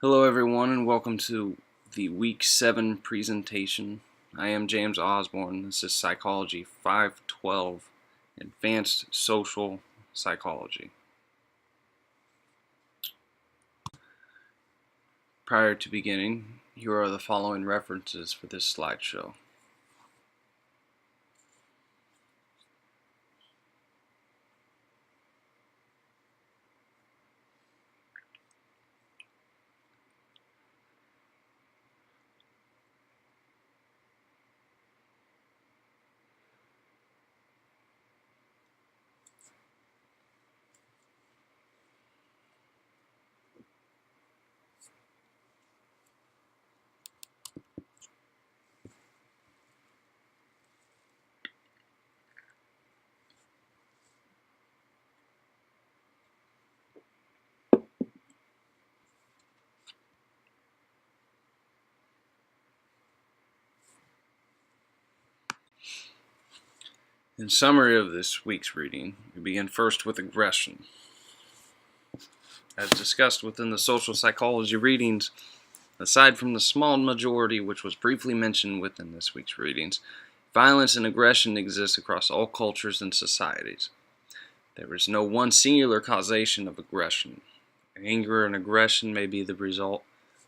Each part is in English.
Hello everyone and welcome to the Week 7 presentation. I am James Osborne. This is Psychology 512, Advanced Social Psychology. Prior to beginning, here are the following references for this slideshow. In summary of this week's reading, we begin first with aggression. As discussed within the social psychology readings, aside from the small majority which was briefly mentioned within this week's readings, violence and aggression exist across all cultures and societies. There is no one singular causation of aggression. Anger and aggression may be the result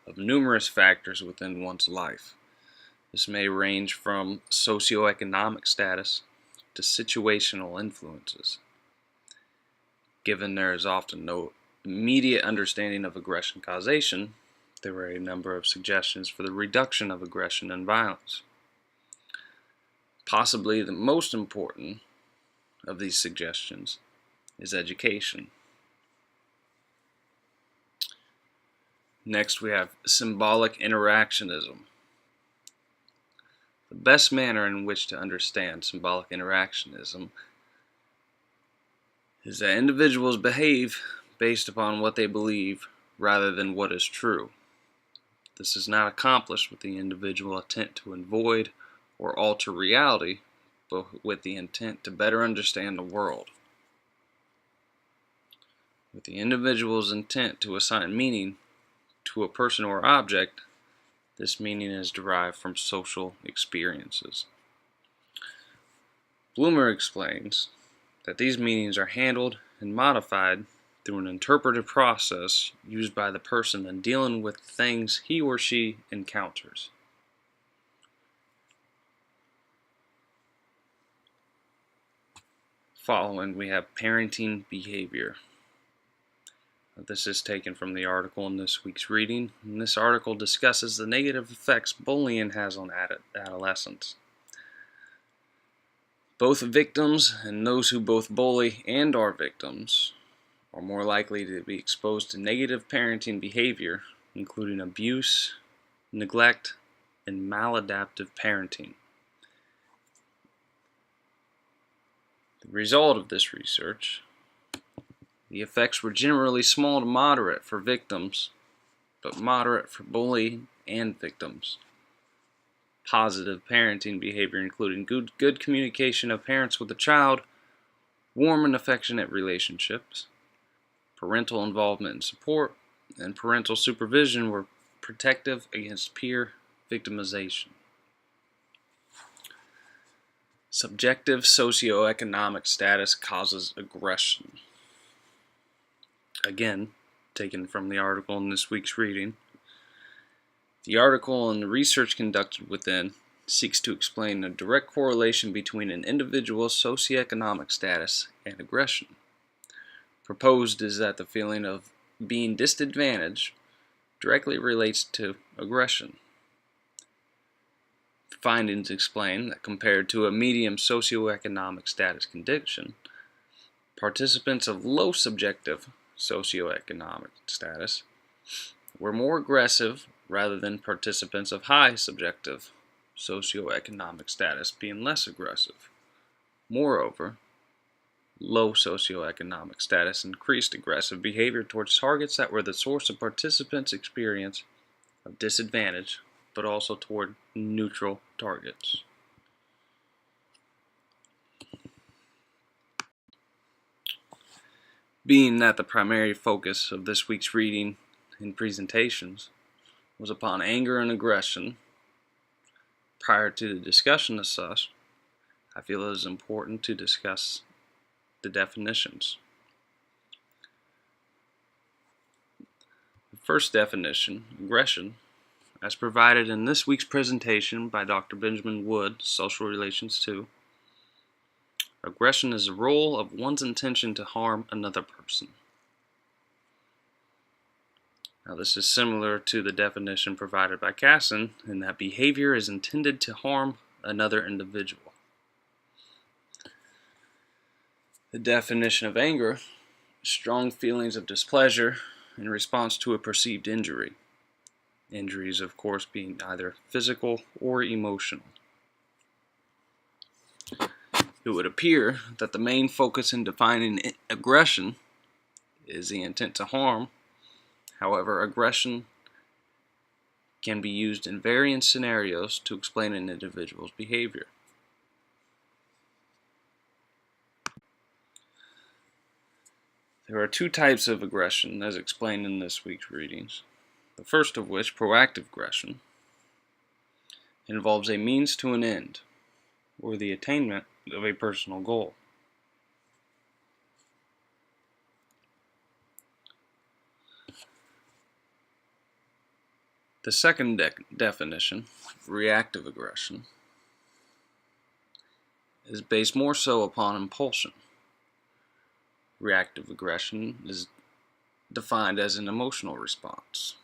of numerous factors within one's life. This may range from socioeconomic status to situational influences. Given there is often no immediate understanding of aggression causation, there are a number of suggestions for the reduction of aggression and violence. Possibly the most important of these suggestions is education. Next, we have symbolic interactionism. The best manner in which to understand symbolic interactionism is that individuals behave based upon what they believe rather than what is true. This is not accomplished with the individual intent to avoid or alter reality, but with the intent to better understand the world. With the individual's intent to assign meaning to a person or object, this meaning is derived from social experiences. Bloomer explains that these meanings are handled and modified through an interpretive process used by the person in dealing with things he or she encounters. Following, we have parenting behavior. This is taken from the article in this week's reading, and this article discusses the negative effects bullying has on adolescents. Both victims and those who both bully and are victims are more likely to be exposed to negative parenting behavior, including abuse, neglect, and maladaptive parenting. The result of this research: the effects were generally small to moderate for victims, but moderate for bullying and victims. Positive parenting behavior including good communication of parents with the child, warm and affectionate relationships, parental involvement and support, and parental supervision were protective against peer victimization. Subjective socioeconomic status causes aggression. Again, taken from the article in this week's reading. The article and the research conducted within seeks to explain a direct correlation between an individual's socioeconomic status and aggression. Proposed is that the feeling of being disadvantaged directly relates to aggression. Findings explain that compared to a medium socioeconomic status condition, participants of low subjective socioeconomic status were more aggressive rather than participants of high subjective socioeconomic status being less aggressive. Moreover, low socioeconomic status increased aggressive behavior towards targets that were the source of participants' experience of disadvantage, but also toward neutral targets. Being that the primary focus of this week's reading in presentations was upon anger and aggression. Prior to the discussion of such, I feel it is important to discuss the definitions. The first definition, aggression, as provided in this week's presentation by Dr. Benjamin Wood, Social Relations 2. Aggression is the role of one's intention to harm another person. Now, this is similar to the definition provided by Casson, in that behavior is intended to harm another individual. The definition of anger: strong feelings of displeasure in response to a perceived injury. Injuries, of course, being either physical or emotional. It would appear that the main focus in defining aggression is the intent to harm. However, aggression can be used in varying scenarios to explain an individual's behavior. There are two types of aggression as explained in this week's readings. The first of which, proactive aggression, involves a means to an end, or the attainment of a personal goal. The second definition, reactive aggression, is based more so upon impulsion. Reactive aggression is defined as an emotional response.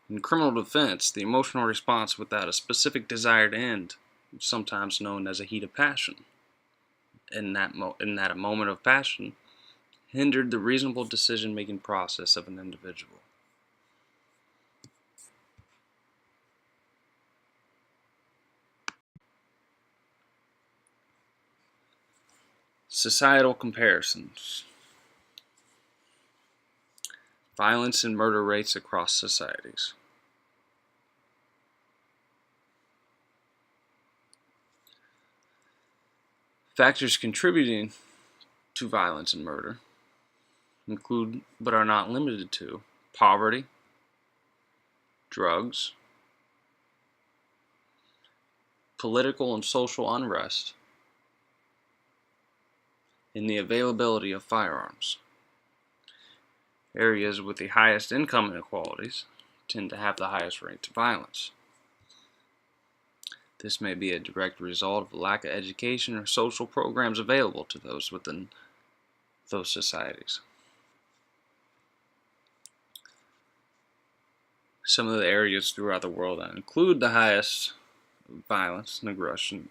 In criminal defense, the emotional response without a specific desired end, sometimes known as a heat of passion, in that a moment of passion, hindered the reasonable decision-making process of an individual. Societal comparisons. Violence and murder rates across societies. Factors contributing to violence and murder include, but are not limited to, poverty, drugs, political and social unrest, and the availability of firearms. Areas with the highest income inequalities tend to have the highest rates of violence. This may be a direct result of a lack of education or social programs available to those within those societies. Some of the areas throughout the world that include the highest violence and aggression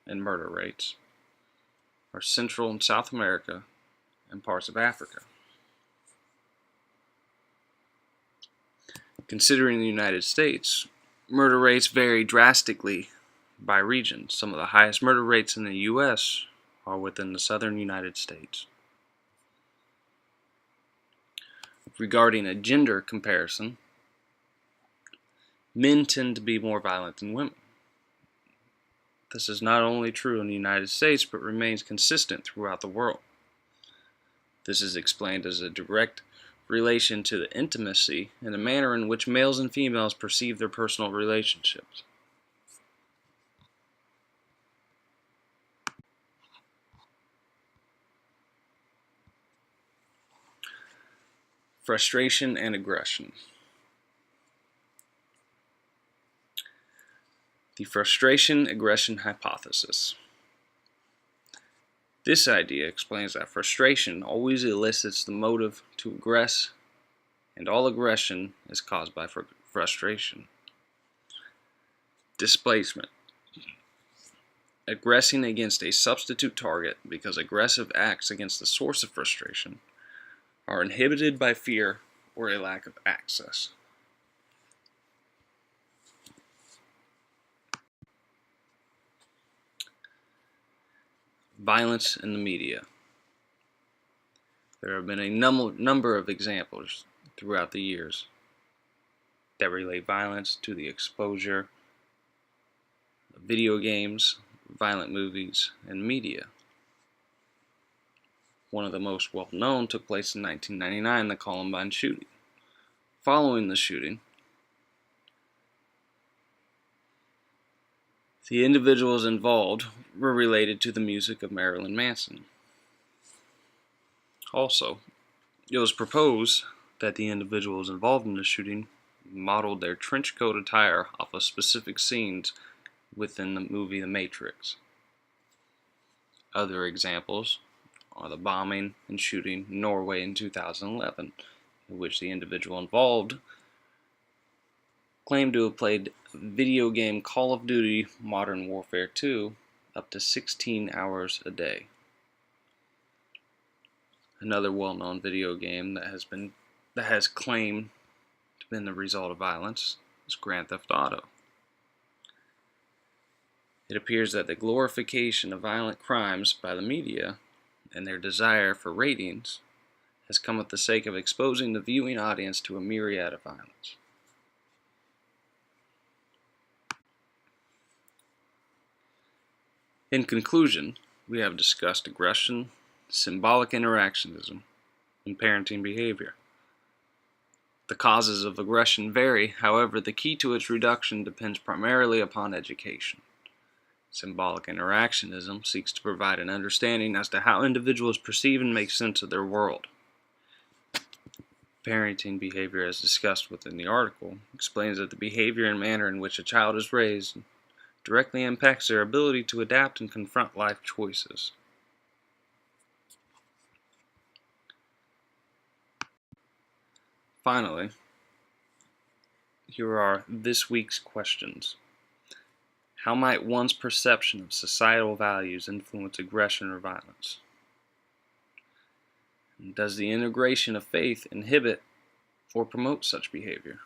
and murder rates are Central and South America and parts of Africa. Considering the United States, murder rates vary drastically by region. Some of the highest murder rates in the U.S. are within the southern United States. Regarding a gender comparison, men tend to be more violent than women. This is not only true in the United States, but remains consistent throughout the world. This is explained as a direct relation to the intimacy and the manner in which males and females perceive their personal relationships. Frustration and aggression. The frustration-aggression hypothesis. This idea explains that frustration always elicits the motive to aggress, and all aggression is caused by frustration. Displacement. Aggressing against a substitute target because aggressive acts against the source of frustration are inhibited by fear or a lack of access. Violence in the media. There have been a number of examples throughout the years that relate violence to the exposure of video games, violent movies, and media. One of the most well-known took place in 1999, the Columbine shooting. following the shooting, the individuals involved were related to the music of Marilyn Manson. Also, it was proposed that the individuals involved in the shooting modeled their trench coat attire off of specific scenes within the movie The Matrix. Other examples are the bombing and shooting in Norway in 2011, in which the individual involved claimed to have played video game Call of Duty Modern Warfare 2 up to 16 hours a day. Another well-known video game that has claimed to have been the result of violence is Grand Theft Auto. It appears that the glorification of violent crimes by the media and their desire for ratings has come at the sake of exposing the viewing audience to a myriad of violence. In conclusion, we have discussed aggression, symbolic interactionism, and parenting behavior. The causes of aggression vary, however, the key to its reduction depends primarily upon education. Symbolic interactionism seeks to provide an understanding as to how individuals perceive and make sense of their world. Parenting behavior, as discussed within the article, explains that the behavior and manner in which a child is raised directly impacts their ability to adapt and confront life choices. Finally, here are this week's questions. How might one's perception of societal values influence aggression or violence? Does the integration of faith inhibit or promote such behavior?